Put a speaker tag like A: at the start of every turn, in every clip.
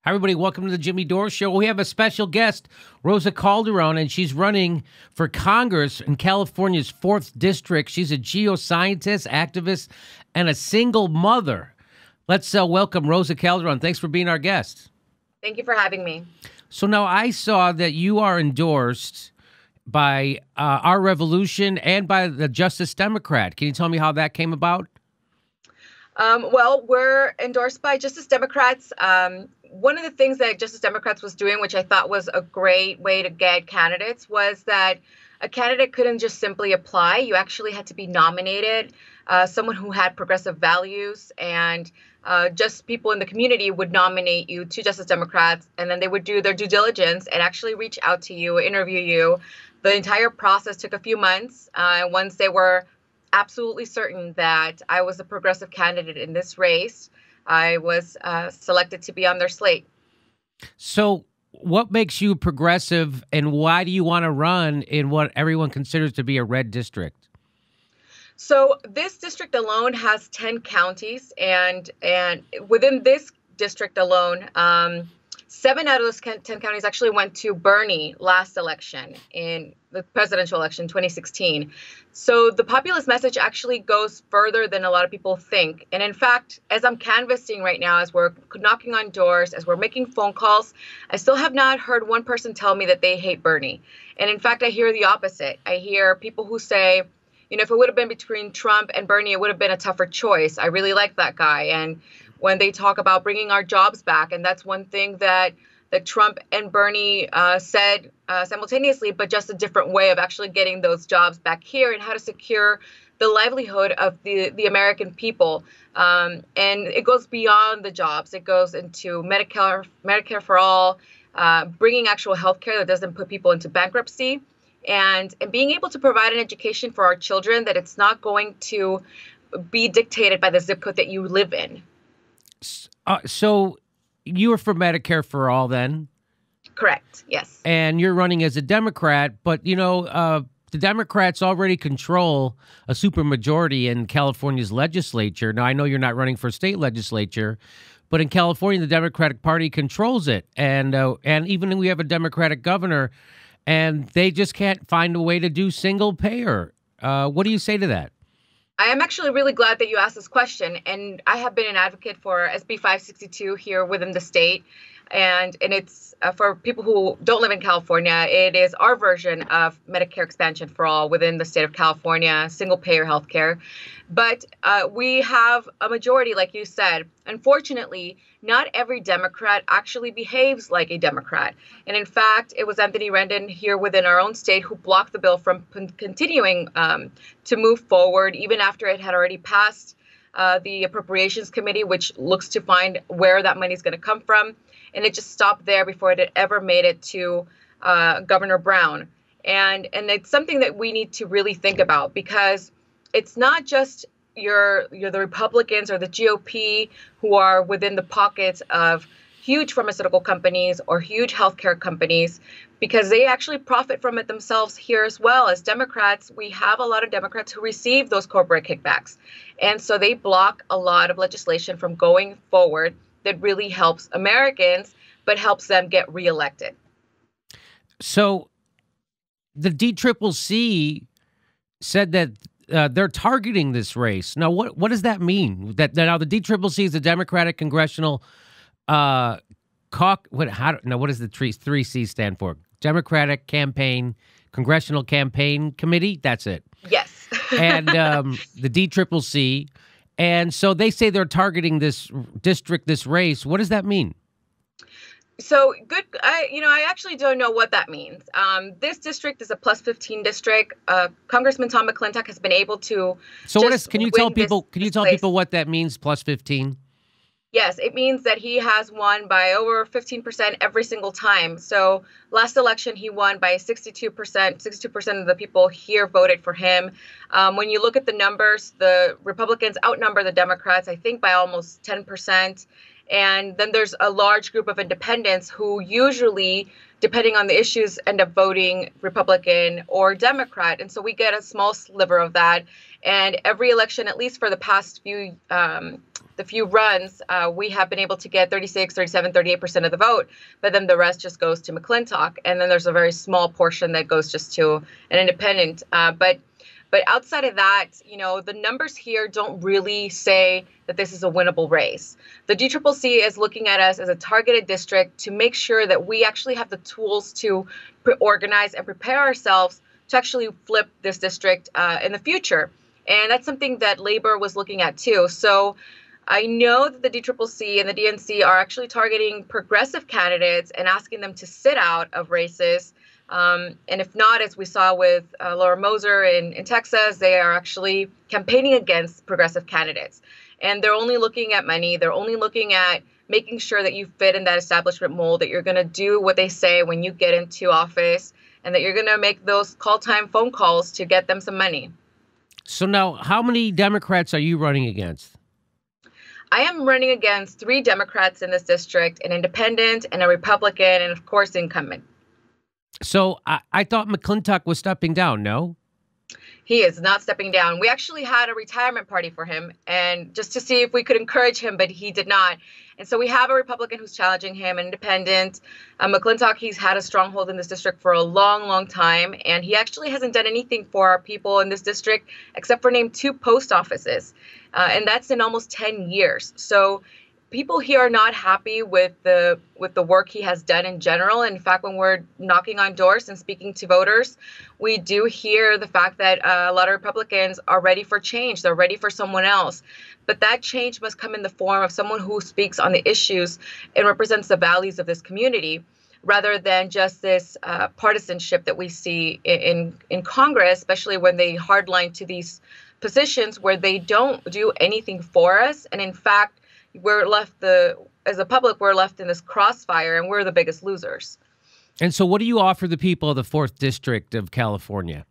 A: Hi, everybody. Welcome to the Jimmy Dore Show. We have a special guest, Roza Calderon, and she's running for Congress in California's 4th District. She's a geoscientist, activist, and a single mother. Let's welcome Roza Calderon. Thanks for being our guest.
B: Thank you for having me.
A: So now I saw that you are endorsed by Our Revolution and by the Justice Democrat. Can you tell me how that came about?
B: Well, we're endorsed by Justice Democrats. One of the things that Justice Democrats was doing, which I thought was a great way to get candidates, was that a candidate couldn't just simply apply. You actually had to be nominated, someone who had progressive values, and just people in the community would nominate you to Justice Democrats, and then they would do their due diligence and actually reach out to you, interview you. The entire process took a few months. Once they were absolutely certain that I was a progressive candidate in this race, I was selected to be on their slate.
A: So what makes you progressive, and why do you want to run in what everyone considers to be a red district?
B: So this district alone has 10 counties, and within this district alone, 7 out of those 10 counties actually went to Bernie last election, in the presidential election, 2016. So the populist message actually goes further than a lot of people think. And in fact, as I'm canvassing right now, as we're knocking on doors, as we're making phone calls, I still have not heard one person tell me that they hate Bernie. And in fact, I hear the opposite. I hear people who say, you know, if it would have been between Trump and Bernie, it would have been a tougher choice. I really like that guy. And when they talk about bringing our jobs back, and that's one thing that Trump and Bernie said simultaneously, but just a different way of actually getting those jobs back here and how to secure the livelihood of the American people. And it goes beyond the jobs. It goes into Medicare for all, bringing actual health care that doesn't put people into bankruptcy, and being able to provide an education for our children that it's not going to be dictated by the zip code that you live in.
A: So you were for Medicare for all then?
B: Correct, yes.
A: And you're running as a Democrat, but, you know, the Democrats already control a supermajority in California's legislature. Now, I know you're not running for state legislature, but in California, the Democratic Party controls it. And even we have a Democratic governor, and they just can't find a way to do single payer. What do you say to that?
B: I am actually really glad that you asked this question, and I have been an advocate for SB 562 here within the state, and it's for people who don't live in California. It is our version of Medicare expansion for all within the state of California, single-payer healthcare. But we have a majority, like you said. Unfortunately, not every Democrat actually behaves like a Democrat. And in fact, it was Anthony Rendon here within our own state who blocked the bill from continuing to move forward, even after it had already passed the Appropriations Committee, which looks to find where that money is going to come from. And it just stopped there before it had ever made it to Governor Brown. And it's something that we need to really think about, because it's not just you're the Republicans or the GOP who are within the pockets of huge pharmaceutical companies or huge healthcare companies, because they actually profit from it themselves here as well. As Democrats, we have a lot of Democrats who receive those corporate kickbacks. And so they block a lot of legislation from going forward that really helps Americans, but helps them get reelected.
A: So the DCCC said that they're targeting this race. Now, what does that mean? That now the DCCC is the Democratic Congressional what does the 3C stand for? Democratic Congressional Campaign Committee? That's it.
B: Yes.
A: And the DCCC. And so they say they're targeting this district, this race. What does that mean?
B: So good. I actually don't know what that means. This district is a plus 15 district. Congressman Tom McClintock has been able to.
A: So can you tell people what that means? Plus 15.
B: Yes, it means that he has won by over 15% every single time. So last election, he won by 62%. 62% of the people here voted for him. When you look at the numbers, the Republicans outnumber the Democrats, I think, by almost 10%. And then there's a large group of independents who usually, depending on the issues, end up voting Republican or Democrat. And so we get a small sliver of that. And every election, at least for the past few the few runs, we have been able to get 36, 37, 38% of the vote, but then the rest just goes to McClintock. And then there's a very small portion that goes just to an independent. But outside of that, the numbers here don't really say that this is a winnable race. The DCCC is looking at us as a targeted district to make sure that we actually have the tools to organize and prepare ourselves to actually flip this district in the future. And that's something that Labor was looking at too. So I know that the DCCC and the DNC are actually targeting progressive candidates and asking them to sit out of races. And if not, as we saw with Laura Moser in Texas, they are actually campaigning against progressive candidates. And they're only looking at money. They're only looking at making sure that you fit in that establishment mold, that you're going to do what they say when you get into office, and that you're going to make those call time phone calls to get them some money.
A: So now, how many Democrats are you running against?
B: I am running against 3 Democrats in this district, an independent and a Republican, and of course, incumbent.
A: So I thought McClintock was stepping down, no?
B: He is not stepping down. We actually had a retirement party for him, and just to see if we could encourage him, but he did not. And so we have a Republican who's challenging him, an independent. McClintock, he's had a stronghold in this district for a long, long time, and he actually hasn't done anything for our people in this district except for name 2 post offices, and that's in almost 10 years. So people here are not happy with the work he has done in general. In fact, when we're knocking on doors and speaking to voters, we do hear the fact that a lot of Republicans are ready for change. They're ready for someone else. But that change must come in the form of someone who speaks on the issues and represents the values of this community, rather than just this partisanship that we see in Congress, especially when they hardline to these positions where they don't do anything for us. And in fact, we're left as a public, we're left in this crossfire, and we're the biggest losers.
A: And so what do you offer the people of the 4th District of California?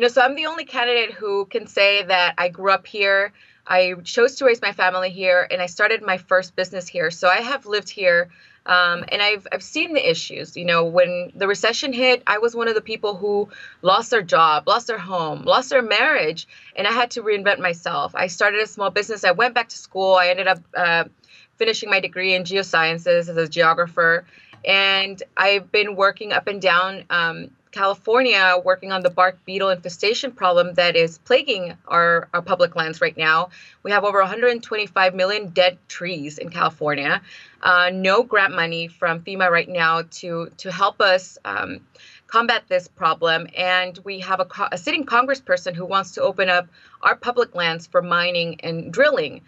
B: So I'm the only candidate who can say that I grew up here, I chose to raise my family here, and I started my first business here. So I have lived here, and I've seen the issues. When the recession hit, I was one of the people who lost their job, lost their home, lost their marriage, and I had to reinvent myself. I started a small business. I went back to school. I ended up finishing my degree in geosciences as a geographer, and I've been working up and down California, working on the bark beetle infestation problem that is plaguing our public lands right now. We have over 125 million dead trees in California. No grant money from FEMA right now to help us combat this problem. And we have a sitting congressperson who wants to open up our public lands for mining and drilling.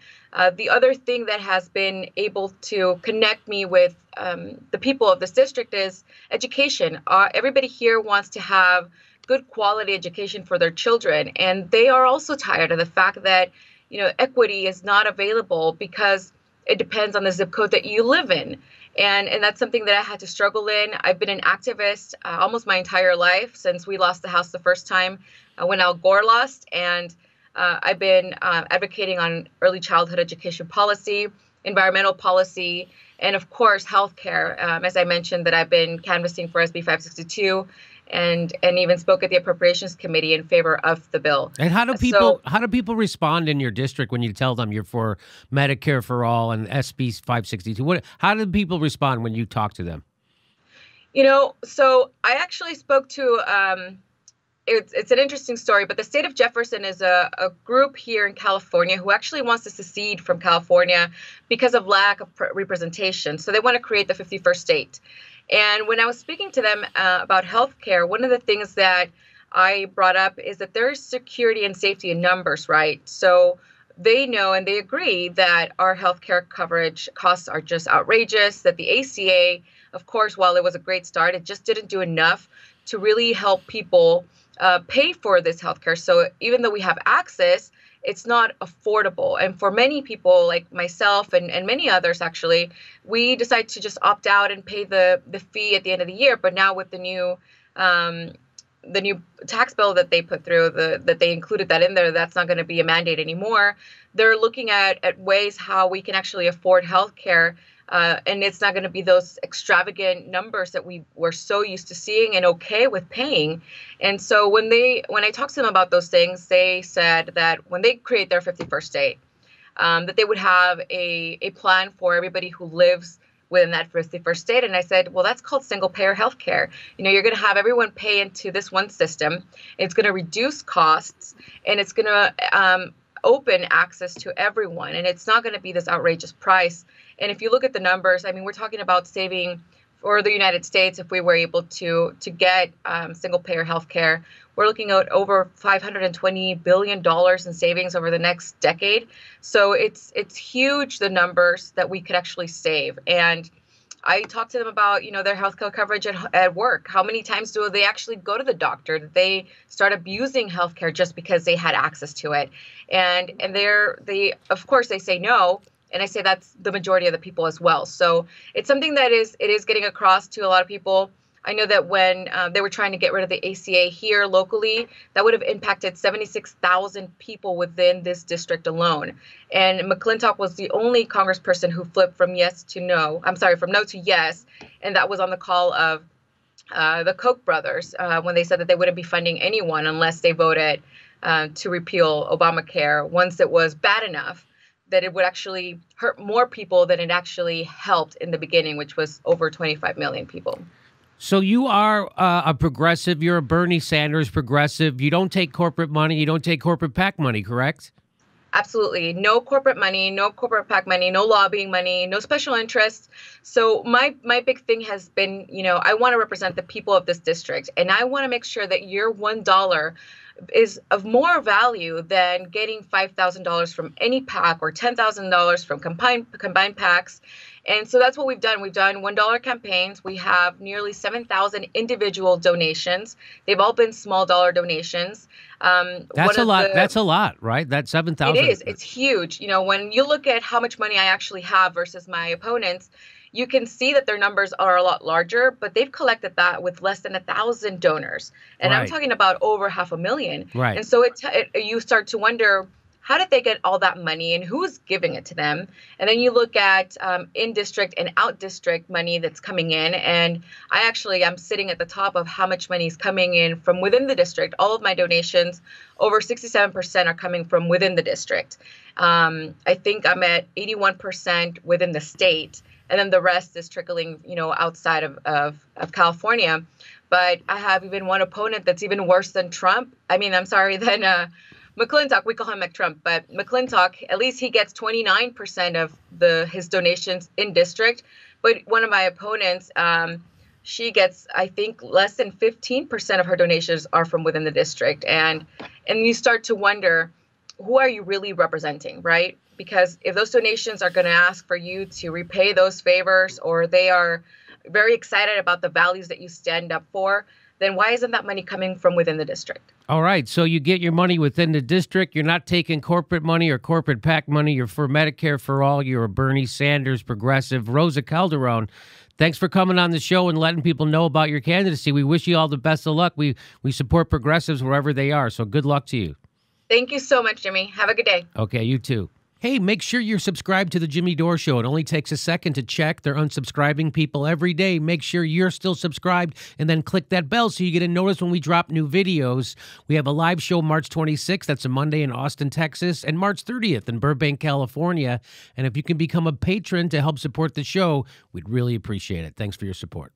B: The other thing that has been able to connect me with the people of this district is education. Everybody here wants to have good quality education for their children, and they are also tired of the fact that equity is not available because it depends on the zip code that you live in. And that's something that I had to struggle in. I've been an activist almost my entire life since we lost the House the first time when Al Gore lost. And I've been advocating on early childhood education policy, environmental policy, and of course, healthcare. As I mentioned, that I've been canvassing for SB 562 and even spoke at the Appropriations Committee in favor of the bill.
A: And how do people respond in your district when you tell them you're for Medicare for all and SB 562? How do people respond when you talk to them?
B: So I actually spoke to it's an interesting story, but the state of Jefferson is a group here in California who actually wants to secede from California because of lack of representation. So they want to create the 51st state. And when I was speaking to them about healthcare, one of the things that I brought up is that there is security and safety in numbers, right? So they know and they agree that our healthcare coverage costs are just outrageous, that the ACA, of course, while it was a great start, it just didn't do enough to really help people pay for this healthcare. So even though we have access, it's not affordable. And for many people like myself and many others, actually, we decide to just opt out and pay the fee at the end of the year. But now with the new tax bill that they put through, that they included that in there, that's not going to be a mandate anymore. They're looking at ways how we can actually afford healthcare. And it's not going to be those extravagant numbers that we were so used to seeing and okay with paying. And so when I talked to them about those things, they said that when they create their 51st state, that they would have a plan for everybody who lives within that 51st state. And I said, well, that's called single payer healthcare. You're going to have everyone pay into this one system. It's going to reduce costs, and it's going to open access to everyone. And it's not going to be this outrageous price. And if you look at the numbers, I mean, we're talking about saving for the United States, if we were able to get single payer healthcare, we're looking at over $520 billion in savings over the next decade. So it's huge, the numbers that we could actually save. And I talked to them about, their healthcare coverage at work. How many times do they actually go to the doctor? Did they start abusing healthcare just because they had access to it? And they of course they say no. And I say that's the majority of the people as well. So it's something that is getting across to a lot of people. I know that when they were trying to get rid of the ACA here locally, that would have impacted 76,000 people within this district alone. And McClintock was the only congressperson who flipped from from no to yes. And that was on the call of the Koch brothers when they said that they wouldn't be funding anyone unless they voted to repeal Obamacare once it was bad enough that it would actually hurt more people than it actually helped in the beginning, which was over 25 million people.
A: So you are a progressive. You're a Bernie Sanders progressive. You don't take corporate money. You don't take corporate PAC money, correct?
B: Absolutely. No corporate money, no corporate PAC money, no lobbying money, no special interests. So my big thing has been, I want to represent the people of this district, and I want to make sure that your $1 is of more value than getting $5,000 from any PAC or $10,000 from combined PACs. And so that's what we've done. We've done $1 campaigns. We have nearly 7,000 individual donations. They've all been small dollar donations.
A: That's a lot. That's a lot, right? That's 7,000.
B: It is. It's huge. When you look at how much money I actually have versus my opponents, you can see that their numbers are a lot larger, but they've collected that with less than 1,000 donors. And
A: Right.
B: I'm talking about over 500,000.
A: Right.
B: And so you start to wonder, how did they get all that money and who's giving it to them? And then you look at in-district and out-district money that's coming in. And I'm sitting at the top of how much money is coming in from within the district. All of my donations, over 67% are coming from within the district. I think I'm at 81% within the state. And then the rest is trickling, outside of California. But I have even one opponent that's even worse than Trump. Than McClintock. We call him McTrump, but McClintock, at least he gets 29% of his donations in district. But one of my opponents, she gets, I think, less than 15% of her donations are from within the district. And you start to wonder, who are you really representing, right? Because if those donations are going to ask for you to repay those favors, or they are very excited about the values that you stand up for, then why isn't that money coming from within the district?
A: All right. So you get your money within the district. You're not taking corporate money or corporate PAC money. You're for Medicare for all. You're a Bernie Sanders progressive. Roza Calderon, thanks for coming on the show and letting people know about your candidacy. We wish you all the best of luck. We support progressives wherever they are. So good luck to you.
B: Thank you so much, Jimmy. Have a good day.
A: Okay, you too. Hey, make sure you're subscribed to The Jimmy Dore Show. It only takes a second to check. They're unsubscribing people every day. Make sure you're still subscribed and then click that bell so you get a notice when we drop new videos. We have a live show March 26th. That's a Monday in Austin, Texas, and March 30th in Burbank, California. And if you can become a patron to help support the show, we'd really appreciate it. Thanks for your support.